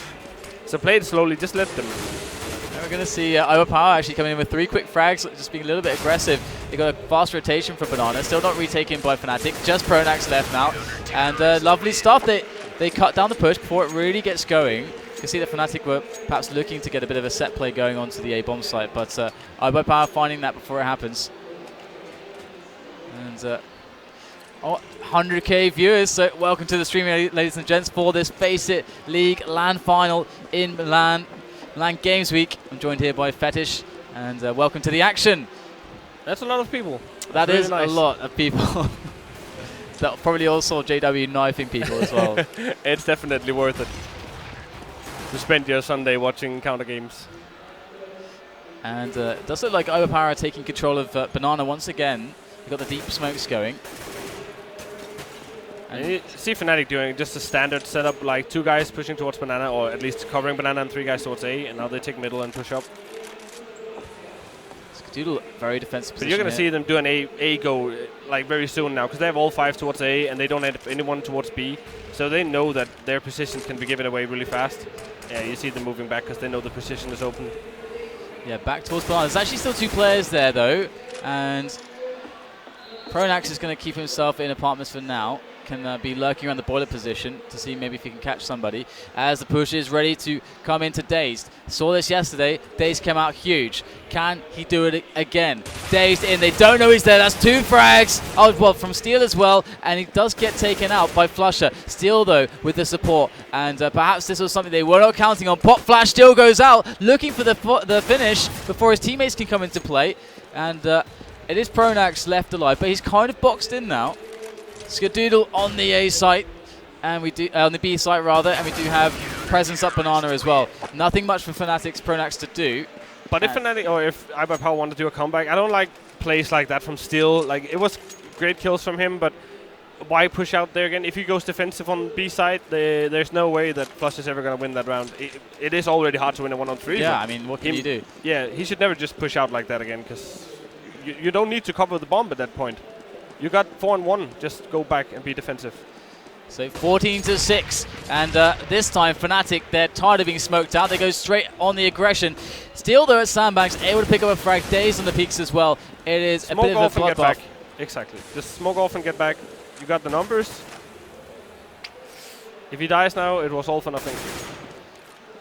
[SPEAKER 1] So play it slowly, just let them.
[SPEAKER 2] And we're going to see iBUYPOWER actually coming in with 3 quick frags, just being a little bit aggressive. They got a fast rotation for Banana, still not retaken by Fnatic, just Pronax left now. And lovely stuff, they cut down the push before it really gets going. You can see that Fnatic were perhaps looking to get a bit of a set play going onto the A-bomb site, but iBUYPOWER finding that before it happens. And 100k viewers, so welcome to the stream, ladies and gents, for this FACEIT League LAN final in LAN Games Week. I'm joined here by Fetish, and welcome to the action.
[SPEAKER 1] That's a lot of people.
[SPEAKER 2] That is nice. A lot of people. That probably all saw JW knifing people as well.
[SPEAKER 1] It's definitely worth it to spend your Sunday watching counter games.
[SPEAKER 2] And it does look like iBUYPOWER are taking control of Banana once again. They've got the deep smokes going.
[SPEAKER 1] And you see Fnatic doing just a standard setup, like 2 guys pushing towards banana, or at least covering banana, and 3 guys towards A, and now they take middle and push up.
[SPEAKER 2] Doodle, very defensive position.
[SPEAKER 1] But you're going to see them do an A go like very soon now, because they have all 5 towards A, and they don't have anyone towards B. So they know that their positions can be given away really fast. Yeah, you see them moving back because they know the position is open.
[SPEAKER 2] Yeah, back towards banana. There's actually still 2 players there, though, and Pronax is going to keep himself in apartments for now. Can be lurking around the boiler position to see maybe if he can catch somebody as the push is ready to come into Dazed. Saw this yesterday. Dazed came out huge. Can he do it again? Dazed in. They don't know he's there. That's 2 frags. Oh, well, from Steel as well. And he does get taken out by Flusher. Steel, though, with the support. And perhaps this was something they were not counting on. Pop Flash still goes out, looking for the finish before his teammates can come into play. And it is Pronax left alive, but he's kind of boxed in now. Skadoodle on the A site, and we do on the B site rather, and we do have presence up banana as well. Nothing much for Fnatic's Pronax to do.
[SPEAKER 1] But if Fnatic or if iBUYPOWER want to do a comeback, I don't like plays like that from Steel. Like, it was great kills from him, but why push out there again? If he goes defensive on B side, there's no way that Flush is ever going to win that round. It is already hard to win a 1-on-3.
[SPEAKER 2] Yeah, I mean, what can you do?
[SPEAKER 1] Yeah, he should never just push out like that again, because you don't need to cover the bomb at that point. You got 4-on-1, just go back and be defensive.
[SPEAKER 2] So 14-6, and this time Fnatic, they're tired of being smoked out. They go straight on the aggression. Still though at Sandbags, able to pick up a frag. Dazed on the peaks as well. It is
[SPEAKER 1] smoke
[SPEAKER 2] a bit of a bloodbath.
[SPEAKER 1] Exactly. Just smoke off and get back. You got the numbers. If he dies now, it was all for nothing.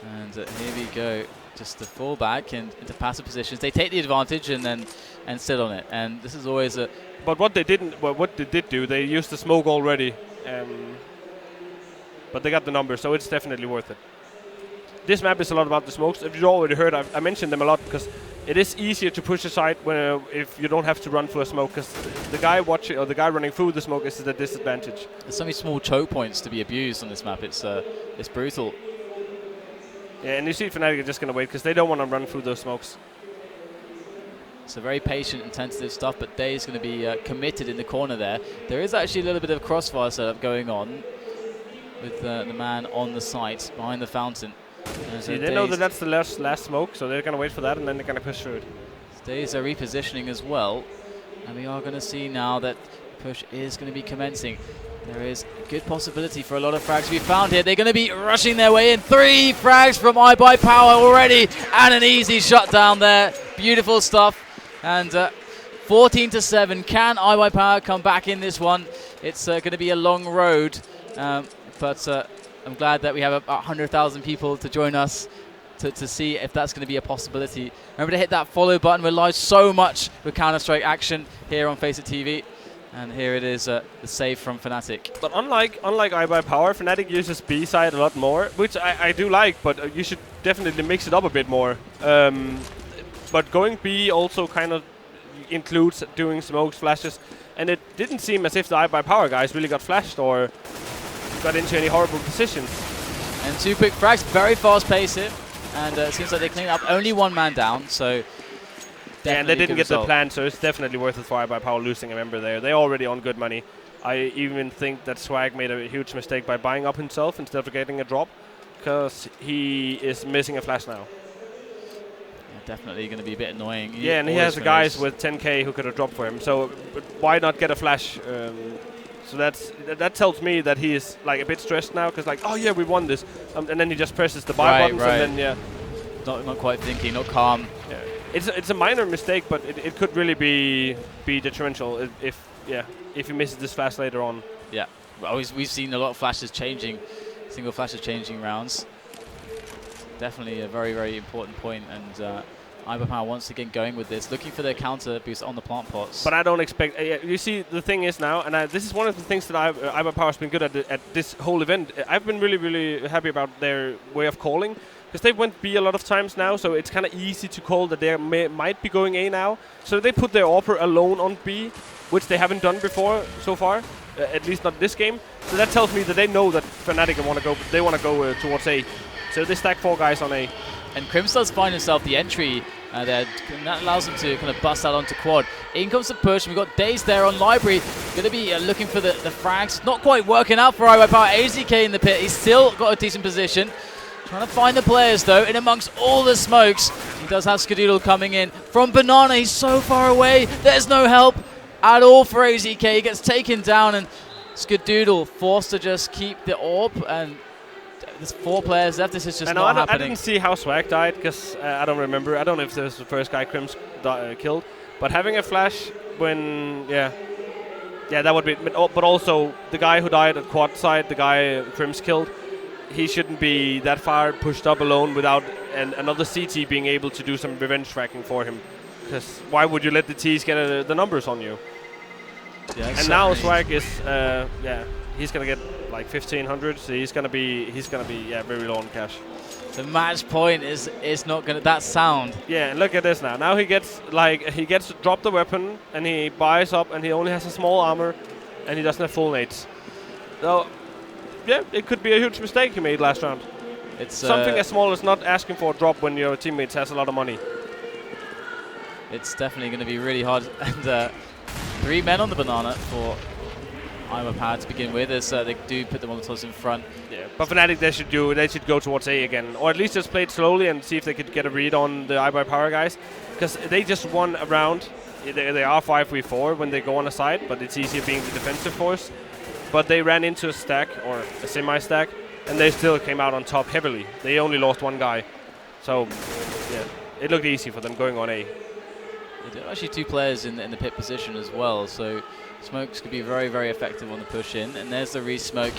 [SPEAKER 2] And here we go. Just to fall back and into passive positions. They take the advantage and sit on it. And this is always a...
[SPEAKER 1] But what they did do, they used the smoke already. But they got the numbers, so it's definitely worth it. This map is a lot about the smokes. If you already heard, I mentioned them a lot because it is easier to push aside when if you don't have to run through a smoke, because the guy watching or the guy running through the smoke is at a disadvantage.
[SPEAKER 2] There's so many small choke points to be abused on this map. It's brutal.
[SPEAKER 1] Yeah, and you see Fnatic are just going to wait because they don't want to run through those smokes.
[SPEAKER 2] It's a very patient and tentative stuff, but Day is going to be committed in the corner there. There is actually a little bit of crossfire setup going on with the man on the site behind the fountain.
[SPEAKER 1] See, they know that that's the last smoke, so they're going to wait for that and then they're going to push through it.
[SPEAKER 2] Days are repositioning as well, and we are going to see now that push is going to be commencing. There is a good possibility for a lot of frags to be found here. They're going to be rushing their way in. 3 frags from iBUYPOWER already, and an easy shutdown there. Beautiful stuff. And 14-7. Can iBUYPOWER come back in this one? It's going to be a long road, but I'm glad that we have about 100,000 people to join us to see if that's going to be a possibility. Remember to hit that follow button. We're live so much with Counter-Strike action here on FACEIT TV. And here it is, the save from Fnatic.
[SPEAKER 1] But unlike iBUYPOWER, Fnatic uses B side a lot more, which I do like, but you should definitely mix it up a bit more. But going B also kind of includes doing smokes, flashes, and it didn't seem as if the iBUYPOWER guys really got flashed or got into any horrible positions.
[SPEAKER 2] And 2 quick frags, very fast pace here. and it seems like they cleaned up only one man down, so
[SPEAKER 1] yeah, and they didn't get the
[SPEAKER 2] result.
[SPEAKER 1] plan, so it's definitely worth it for iBUYPOWER losing a member there. They're already on good money. I even think that Swag made a huge mistake by buying up himself instead of getting a drop, because he is missing a flash now.
[SPEAKER 2] Yeah, definitely going to be a bit annoying.
[SPEAKER 1] Yeah, and he has the guys with 10k who could have dropped for him, so why not get a flash? So that tells me that he is like a bit stressed now, because like, oh yeah, we won this, and then he just presses the buy buttons, and then yeah,
[SPEAKER 2] not quite thinking, not calm.
[SPEAKER 1] Yeah. It's a minor mistake, but it could really be detrimental if he misses this flash later on.
[SPEAKER 2] Yeah, we've seen a lot of flashes changing, single flashes changing rounds. Definitely a very, very important point, and iBUYPOWER once again going with this, looking for their counter boost on the plant pots.
[SPEAKER 1] But I don't expect. You see, the thing is now, and this is one of the things that iBUYPOWER has been good at this whole event. I've been really, really happy about their way of calling, because they went B a lot of times now, so it's kind of easy to call that they might be going A now. So they put their AWPer alone on B, which they haven't done before so far, at least not this game. So that tells me that they know that Fnatic want to go towards A. So they stack 4 guys on A.
[SPEAKER 2] And Crims does find himself the entry there, and that allows him to kind of bust out onto quad. In comes the push, we've got Daze there on Library, going to be looking for the frags. Not quite working out for iBUYPOWER. AZK in the pit, he's still got a decent position. Trying to find the players though, in amongst all the smokes. He does have Skadoodle coming in from Banana, he's so far away, there's no help at all for AZK. He gets taken down, and Skadoodle forced to just keep the AWP, and there's 4 players left. This is just not happening.
[SPEAKER 1] I didn't see how Swag died, because I don't remember. I don't know if this was the first guy Crims killed. But having a flash when, yeah, that would be. But also, the guy who died at quad side, the guy Crims killed, he shouldn't be that far pushed up alone without another CT being able to do some revenge tracking for him. Because why would you let the T's get the numbers on you?
[SPEAKER 2] Yeah,
[SPEAKER 1] and now Swag is, he's gonna get like 1500, so he's gonna be very low on cash.
[SPEAKER 2] The match point is not gonna, that sound.
[SPEAKER 1] Yeah, and look at this now. Now he gets to drop the weapon, and he buys up, and he only has a small armor, and he doesn't have full nades. So yeah, it could be a huge mistake he made last round.
[SPEAKER 2] It's
[SPEAKER 1] something as small as not asking for a drop when your teammates has a lot of money.
[SPEAKER 2] It's definitely going to be really hard. And 3 men on the Banana for iBUYPOWER to begin with, as they do put the Molotovs in front.
[SPEAKER 1] Yeah, but Fnatic they should go towards A again, or at least just play it slowly and see if they could get a read on the iBUYPOWER guys, because they just won a round. They are 5v4 when they go on a side, but it's easier being the defensive force. But they ran into a stack, or a semi-stack, and they still came out on top heavily. They only lost 1 guy. So, yeah, it looked easy for them going on A.
[SPEAKER 2] There are actually 2 players in the pit position as well, so smokes could be very, very effective on the push in. And there's the re-smoke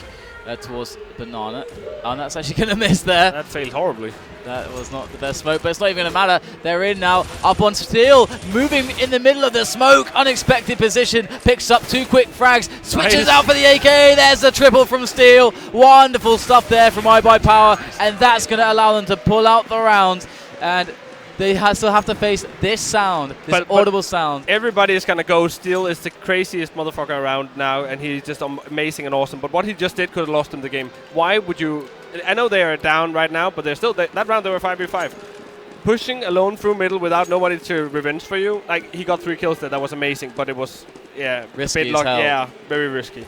[SPEAKER 2] towards Banana. Oh, and that's actually going to miss there.
[SPEAKER 1] That failed horribly.
[SPEAKER 2] That was not the best smoke, but it's not even going to matter. They're in now, up on Steel, moving in the middle of the smoke. Unexpected position, picks up 2 quick frags, switches out for the AK. There's the triple from Steel. Wonderful stuff there from iBUYPOWER, and that's going to allow them to pull out the round. And they still have to face this sound, this audible sound.
[SPEAKER 1] Everybody is going to go. Steel is the craziest motherfucker around now, and he's just amazing and awesome. But what he just did could have lost him the game. Why would you... I know they are down right now, but they're still... That round they were 5v5. Pushing alone through middle without nobody to revenge for you. Like, he got 3 kills there. That was amazing, but it was... Yeah,
[SPEAKER 2] risky
[SPEAKER 1] a bit lucky. Yeah, very risky.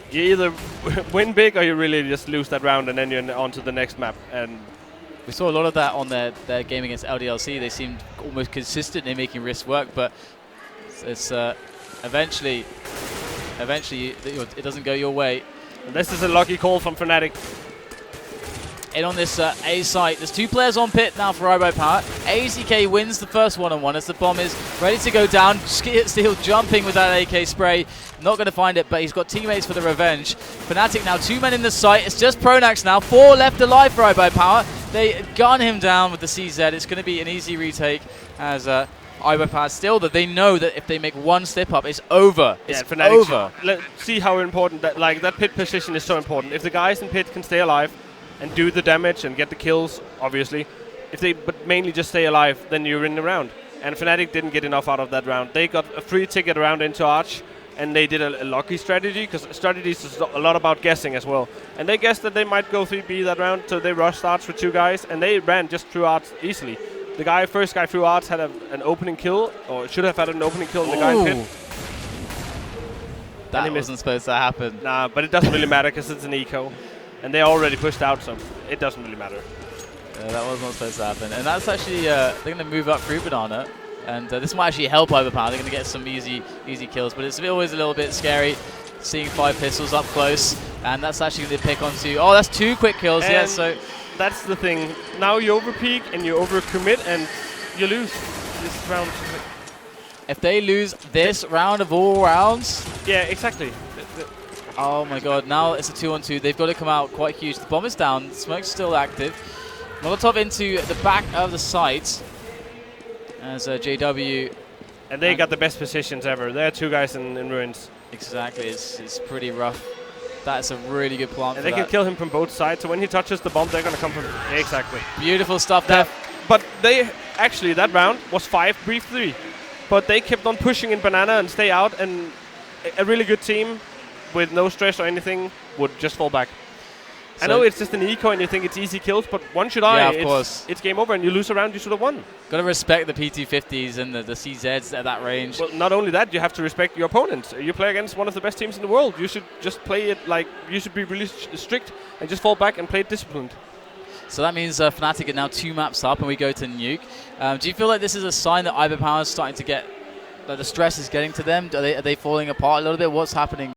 [SPEAKER 1] You either win big or you really just lose that round, and then you're on to the next map. And
[SPEAKER 2] we saw a lot of that on their game against LDLC. They seemed almost consistent in making risk work, but it's eventually it doesn't go your way.
[SPEAKER 1] And this is a lucky call from Fnatic.
[SPEAKER 2] In on this A site, there's 2 players on pit now for iBUYPOWER. AZK wins the first one-on-one as the bomb is ready to go down. Steel jumping with that AK spray. Not going to find it, but he's got teammates for the revenge. Fnatic now 2 men in the site. It's just Pronax now. 4 left alive for iBUYPOWER. They gun him down with the CZ. It's going to be an easy retake as iBUYPOWER still that they know that if they make 1 step up, it's over. It's over.
[SPEAKER 1] Let's see how important that pit position is so important. If the guys in pit can stay alive and do the damage and get the kills, obviously, but mainly just stay alive, then you're in the round. And Fnatic didn't get enough out of that round. They got a free ticket around into Arch, and they did a lucky strategy, because strategies is a lot about guessing as well. And they guessed that they might go 3B that round, so they rushed arts with 2 guys, and they ran just through arts easily. The first guy through arts had an opening kill, or should have had an opening kill, and the guy hit.
[SPEAKER 2] That wasn't supposed to happen.
[SPEAKER 1] Nah, but it doesn't really matter because it's an eco, and they already pushed out, so it doesn't really matter.
[SPEAKER 2] That was not supposed to happen, and that's actually they're going to move up through banana. And this might actually help iBUYPOWER. They're going to get some easy kills, but it's always a little bit scary seeing 5 pistols up close, and that's actually going to pick onto. Oh, that's 2 quick kills. Yeah, so
[SPEAKER 1] that's the thing. Now you overpeak and you overcommit, and you lose this round.
[SPEAKER 2] If they lose this round of all rounds,
[SPEAKER 1] yeah, exactly.
[SPEAKER 2] Oh my God! Now it's a 2-on-2. They've got to come out quite huge. The bomb is down. The smoke's still active. Molotov into the back of the site. As JW.
[SPEAKER 1] And they got the best positions ever. There are 2 guys in ruins.
[SPEAKER 2] Exactly, it's pretty rough. That's a really good plant.
[SPEAKER 1] And they can kill him from both sides, so when he touches the bomb, they're going to come from. Yeah, exactly.
[SPEAKER 2] Beautiful stuff there.
[SPEAKER 1] But they actually, that round was 5 brief 3. But they kept on pushing in banana and stay out, and a really good team with no stress or anything would just fall back. So I know it's just an eco and you think it's easy kills, but once you die, it's game over and you lose a round you should have won.
[SPEAKER 2] Got to respect the P250s and the CZs at that range.
[SPEAKER 1] Well, not only that, you have to respect your opponents. You play against one of the best teams in the world. You should just play it like, you should be really strict and just fall back and play it disciplined.
[SPEAKER 2] So that means Fnatic are now 2 maps up and we go to Nuke. Do you feel like this is a sign that iBUYPOWER is starting to get, that the stress is getting to them? Are they falling apart a little bit? What's happening?